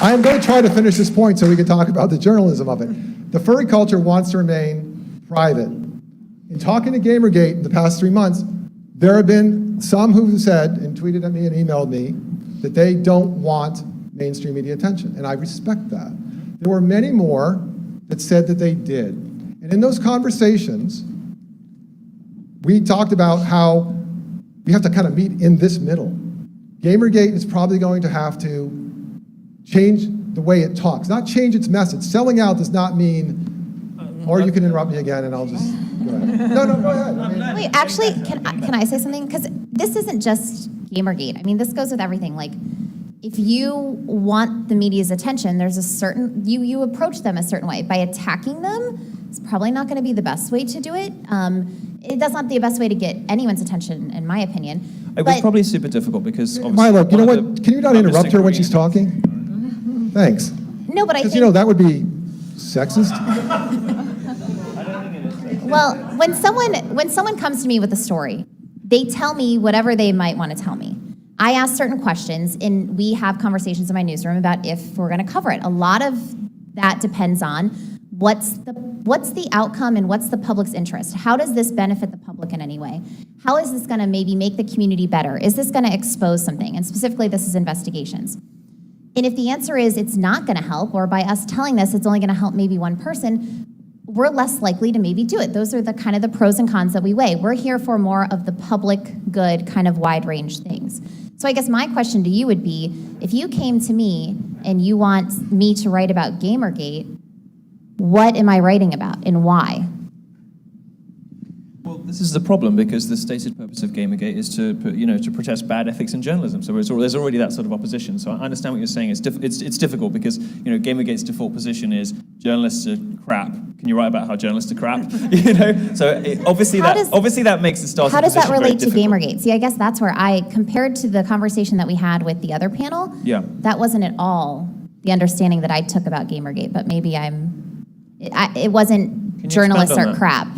I am going to try to finish this point so we can talk about the journalism of it. The furry culture wants to remain private. In talking to Gamergate in the past 3 months, there have been some who said and tweeted at me and emailed me that they don't want mainstream media attention, and I respect that. There were many more that said that they did. And in those conversations, we talked about how we have to kind of meet in this middle. Gamergate is probably going to have to change the way it talks, not change its message. Selling out does not mean, or you can interrupt me again and I'll just go ahead. No, go ahead. I mean, wait, actually, can I say something? Because this isn't just Gamergate. I mean, this goes with everything. Like, if you want the media's attention, there's a certain, you approach them a certain way. By attacking them, it's probably not going to be the best way to do it. That's not the best way to get anyone's attention, in my opinion. It was probably super difficult because Milo, you know what? Can you not interrupt her when she's talking? Thanks. No, but I think... Because, you know, that would be sexist. Well, when someone comes to me with a story, they tell me whatever they might want to tell me. I ask certain questions, and we have conversations in my newsroom about if we're going to cover it. A lot of that depends on what's the outcome and what's the public's interest. How does this benefit the public in any way? How is this going to maybe make the community better? Is this going to expose something? And specifically, this is investigations. And if the answer is it's not going to help, or by us telling this, it's only going to help maybe one person, we're less likely to maybe do it. Those are the kind of the pros and cons that we weigh. We're here for more of the public good, kind of wide range things. So I guess my question to you would be, if you came to me and you want me to write about Gamergate, what am I writing about and why? Well, this is the problem because the stated purpose of Gamergate is to protest bad ethics in journalism. So there's already that sort of opposition. So I understand what you're saying. It's difficult because Gamergate's default position is journalists are crap. Can you write about how journalists are crap? So obviously that makes the starting position very difficult. How does that relate to Gamergate? See, I guess that's where compared to the conversation that we had with the other panel, that wasn't at all the understanding that I took about Gamergate. But maybe it wasn't journalists are crap.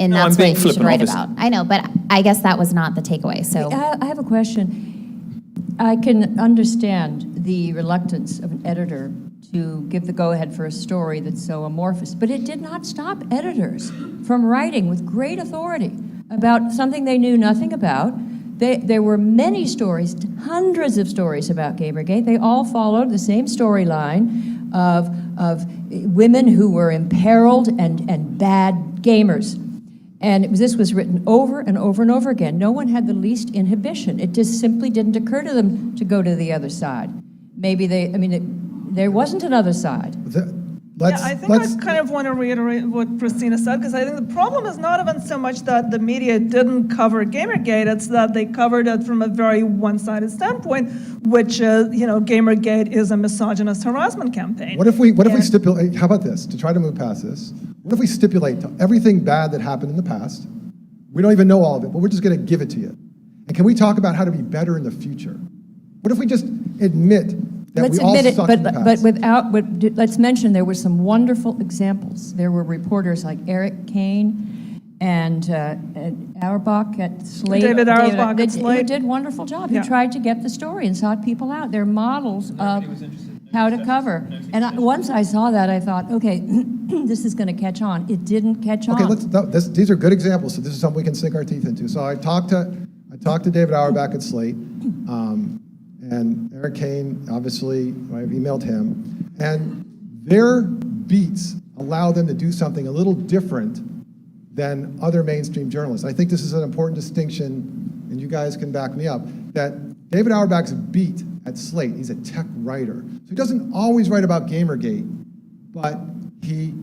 And that's what you should write about. I know, but I guess that was not the takeaway. So I have a question. I can understand the reluctance of an editor to give the go-ahead for a story that's so amorphous, but it did not stop editors from writing with great authority about something they knew nothing about. There were many stories, hundreds of stories about Gamergate. They all followed the same storyline of women who were imperiled and bad gamers. And this was written over and over and over again. No one had the least inhibition. It just simply didn't occur to them to go to the other side. Maybe there wasn't another side. I think I kind of want to reiterate what Christina said, because I think the problem is not even so much that the media didn't cover Gamergate, it's that they covered it from a very one-sided standpoint, which is, Gamergate is a misogynist harassment campaign. What if we stipulate, how about this, to try to move past this, what if we stipulate everything bad that happened in the past, we don't even know all of it, but we're just going to give it to you. And can we talk about how to be better in the future? What if we just admit that we all suck in the past? Let's mention there were some wonderful examples. There were reporters like Eric Kane and Auerbach at Slate. David Auerbach at Slate. Who did a wonderful job. He tried to get the story and sought people out. They're models of how to cover. And once I saw that, I thought, okay, this is going to catch on. It didn't catch on. Okay, these are good examples. So this is something we can sink our teeth into. So I talked to David Auerbach at Slate. And Eric Kane, obviously, I've emailed him. And their beats allow them to do something a little different than other mainstream journalists. I think this is an important distinction, and you guys can back me up, that David Auerbach's beat at Slate, he's a tech writer. So he doesn't always write about Gamergate, but he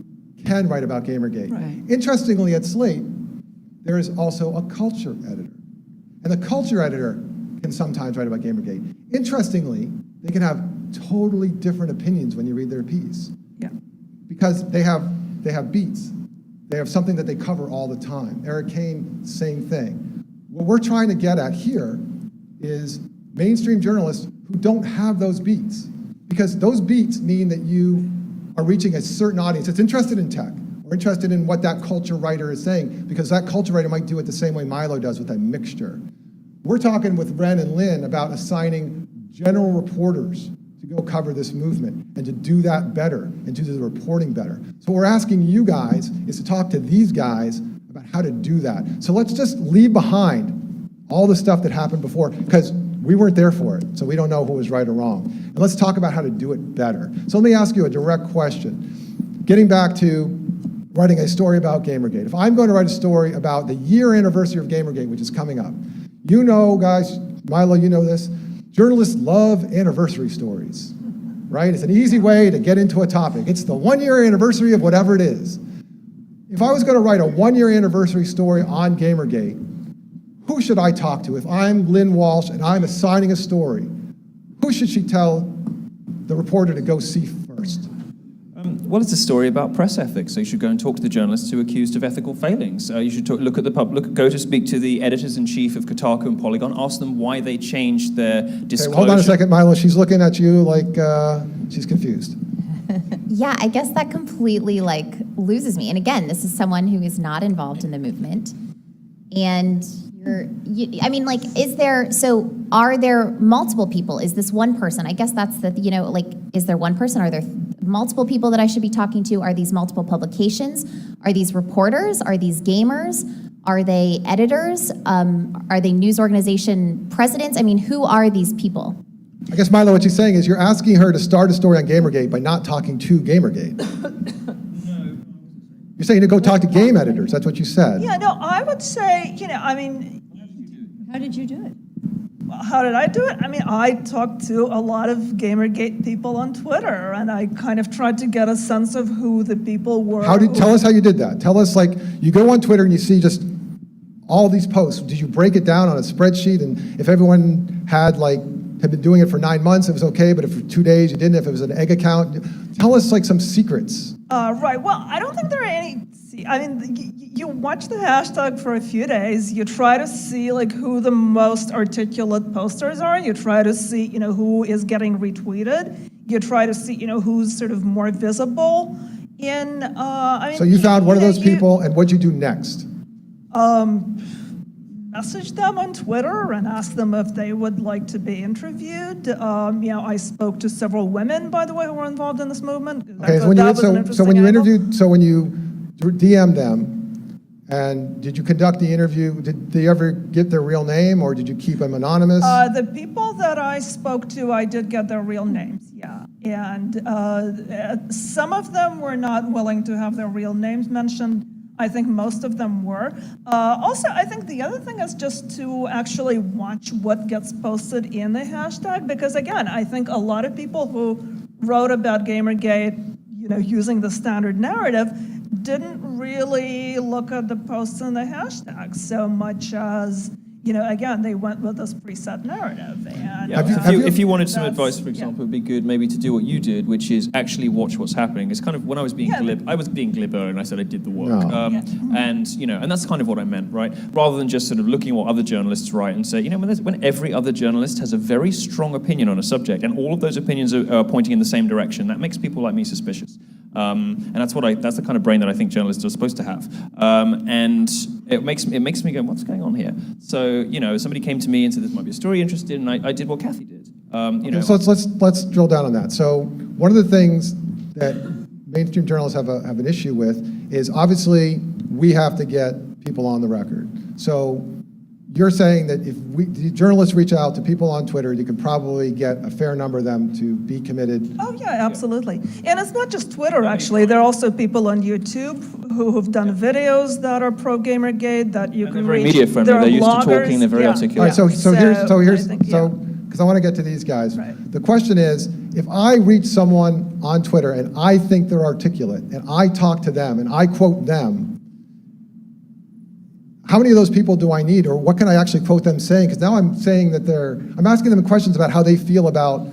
can write about Gamergate. Right. Interestingly, at Slate, there is also a culture editor. And the culture editor can sometimes write about Gamergate. Interestingly, they can have totally different opinions when you read their piece. Yeah. Because they have beats. They have something that they cover all the time. Eric Kane, same thing. What we're trying to get at here is mainstream journalists who don't have those beats. Because those beats mean that you are reaching a certain audience that's interested in tech, or interested in what that culture writer is saying, because that culture writer might do it the same way Milo does with a mixture. We're talking with Ren and Lynn about assigning general reporters to go cover this movement and to do that better and to do the reporting better. So what we're asking you guys is to talk to these guys about how to do that. So let's just leave behind all the stuff that happened before, because we weren't there for it, so we don't know who was right or wrong. And let's talk about how to do it better. So let me ask you a direct question. Getting back to writing a story about Gamergate. If I'm going to write a story about the year anniversary of Gamergate, which is coming up, you know, guys, Milo, you know this, journalists love anniversary stories, right? It's an easy way to get into a topic. It's the 1-year anniversary of whatever it is. If I was going to write a 1-year anniversary story on Gamergate, who should I talk to? If I'm Lynn Walsh and I'm assigning a story, who should she tell the reporter to go see first? Well, it's a story about press ethics, so you should go and talk to the journalists who are accused of ethical failings. You should look at the public, go to speak to the editors-in-chief of Kotaku and Polygon, ask them why they changed their disclosure. Okay, hold on a second, Milo. She's looking at you like she's confused. Yeah, I guess that completely loses me. And again, this is someone who is not involved in the movement. And are there multiple people? Is this one person? I guess that's is there one person? Are there multiple people that I should be talking to? Are these multiple publications? Are these reporters? Are these gamers? Are they editors? Are they news organization presidents? I mean, who are these people? I guess, Milo, what she's saying is you're asking her to start a story on Gamergate by not talking to Gamergate. You're saying to go talk to game editors. That's what you said. Yeah, no, I would say, How did you do it? how did I do it? I mean, I talked to a lot of Gamergate people on Twitter, and I kind of tried to get a sense of who the people were. Tell us how you did that. Tell us, you go on Twitter and you see just all these posts. Did you break it down on a spreadsheet? And if everyone had been doing it for 9 months, it was okay, but if for 2 days you didn't, if it was an egg account, tell us some secrets. Right, well, I don't think there are any, you watch the hashtag for a few days, you try to see who the most articulate posters are, you try to see, who is getting retweeted, you try to see, who's sort of more visible in, So you found one of those people, and what'd you do next? Message them on Twitter and ask them if they would like to be interviewed. I spoke to several women, by the way, who were involved in this movement. Okay, so when you DM'd them, and did you conduct the interview? Did they ever get their real name, or did you keep them anonymous? The people that I spoke to, I did get their real names, yeah. And some of them were not willing to have their real names mentioned. I think most of them were. Also, I think the other thing is just to actually watch what gets posted in the hashtag, because again, I think a lot of people who wrote about Gamergate, using the standard narrative, didn't really look at the posts in the hashtag so much as, again, they went with this preset narrative. And, if you wanted some advice, for example, it would be good maybe to do what you did, which is actually watch what's happening. It's kind of, when I was being glib, I was being glib earlier, and I said I did the work. And that's kind of what I meant, right? Rather than just sort of looking at what other journalists write and say, when every other journalist has a very strong opinion on a subject, and all of those opinions are pointing in the same direction, that makes people like me suspicious. And that's the kind of brain that I think journalists are supposed to have. And it makes me go, what's going on here? So, somebody came to me and said this might be a story you're interested in, and I did what Kathy did. So let's drill down on that. So one of the things that mainstream journalists have an issue with is obviously we have to get people on the record. So you're saying that if the journalists reach out to people on Twitter, you can probably get a fair number of them to be committed. Oh yeah, absolutely. And it's not just Twitter, actually. There are also people on YouTube who have done videos that are pro Gamergate that you can reach. Media friendly. They're used to talking. They're very articulate. All right, because I want to get to these guys. Right. The question is, if I reach someone on Twitter and I think they're articulate, and I talk to them and I quote them, how many of those people do I need, or what can I actually quote them saying? Because now I'm saying that I'm asking them questions about how they feel about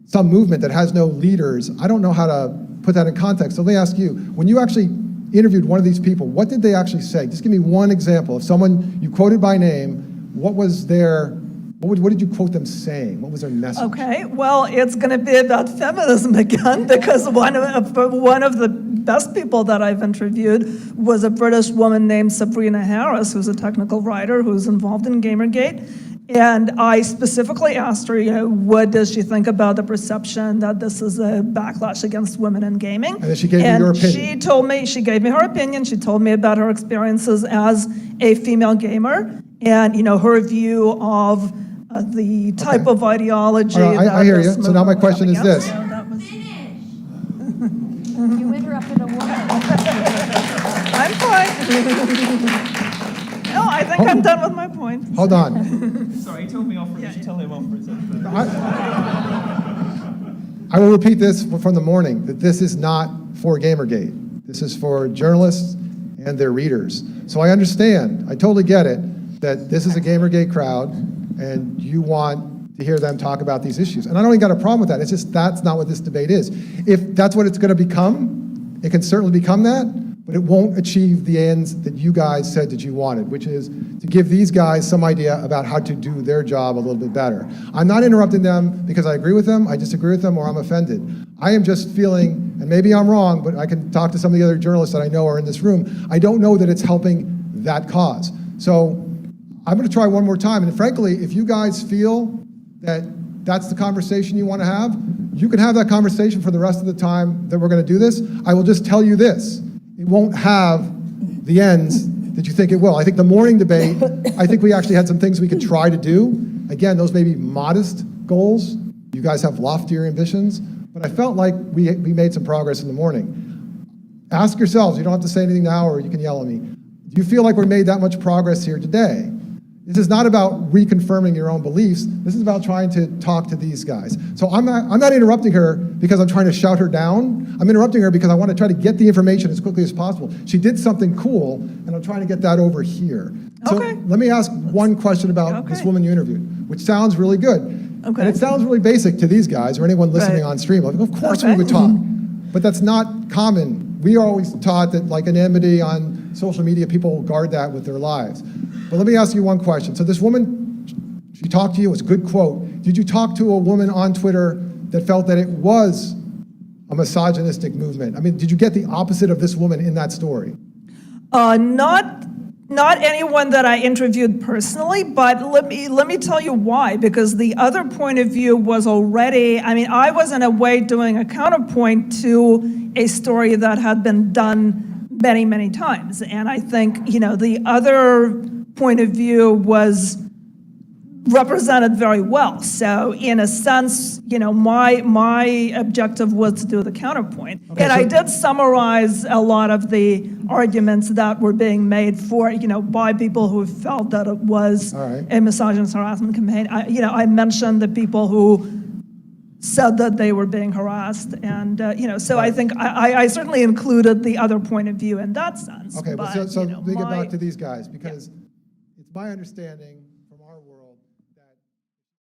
some movement that has no leaders. I don't know how to put that in context. So let me ask you, when you actually interviewed one of these people, what did they actually say? Just give me one example of someone you quoted by name. What did you quote them saying? What was their message? Okay, well, it's going to be about feminism again, because one of the best people that I've interviewed was a British woman named Sabrina Harris, who's a technical writer who's involved in Gamergate. And I specifically asked her, what does she think about the perception that this is a backlash against women in gaming? And then she gave you your opinion. She gave me her opinion. She told me about her experiences as a female gamer and, her view of the type of ideology. All right, I hear you. this So now my movement question was is up this. against. So that was- You interrupted a woman. I'm fine. No, I think I'm done with my point. Hold on. Sorry, he told me off for it. You should tell him off for it. I will repeat this from the morning, that this is not for Gamergate. This is for journalists and their readers. So I understand, I totally get it, that this is a Gamergate crowd and you want to hear them talk about these issues. And I don't even got a problem with that. It's just that's not what this debate is. If that's what it's going to become, it can certainly become that, but it won't achieve the ends that you guys said that you wanted, which is to give these guys some idea about how to do their job a little bit better. I'm not interrupting them because I agree with them, I disagree with them, or I'm offended. I am just feeling, and maybe I'm wrong, but I can talk to some of the other journalists that I know are in this room. I don't know that it's helping that cause. So I'm going to try one more time, and frankly, if you guys feel that that's the conversation you want to have, you can have that conversation for the rest of the time that we're going to do this. I will just tell you this. It won't have the ends that you think it will. I think the morning debate, I think we actually had some things we could try to do. Again, those may be modest goals. You guys have loftier ambitions, but I felt like we made some progress in the morning. Ask yourselves, you don't have to say anything now or you can yell at me. Do you feel like we made that much progress here today? This is not about reconfirming your own beliefs. This is about trying to talk to these guys. So I'm not interrupting her because I'm trying to shout her down. I'm interrupting her because I want to try to get the information as quickly as possible. She did something cool, and I'm trying to get that over here. So Okay. let me ask one question about this woman you interviewed, which sounds really good. Okay. And it sounds really basic to these guys or anyone listening Right. on stream. Like, of course we Okay. would talk, but that's not common. We are always taught that like anonymity on social media, people guard that with their lives. But let me ask you one question. So this woman, she talked to you, it was a good quote. Did you talk to a woman on Twitter that felt that it was a misogynistic movement? I mean, did you get the opposite of this woman in that story? Not anyone that I interviewed personally, but let me tell you why. Because the other point of view was already, I was in a way doing a counterpoint to a story that had been done many, many times. And I think, the other point of view was represented very well. So in a sense, my objective was to do the counterpoint. Okay, and so I did summarize a lot of the arguments that were being made for, by people who felt that it was a misogynist harassment campaign. I mentioned the people who said that they were being harassed. And, so I think I certainly included the other point of view in that sense. Okay, but, so let me get back to these guys because it's my understanding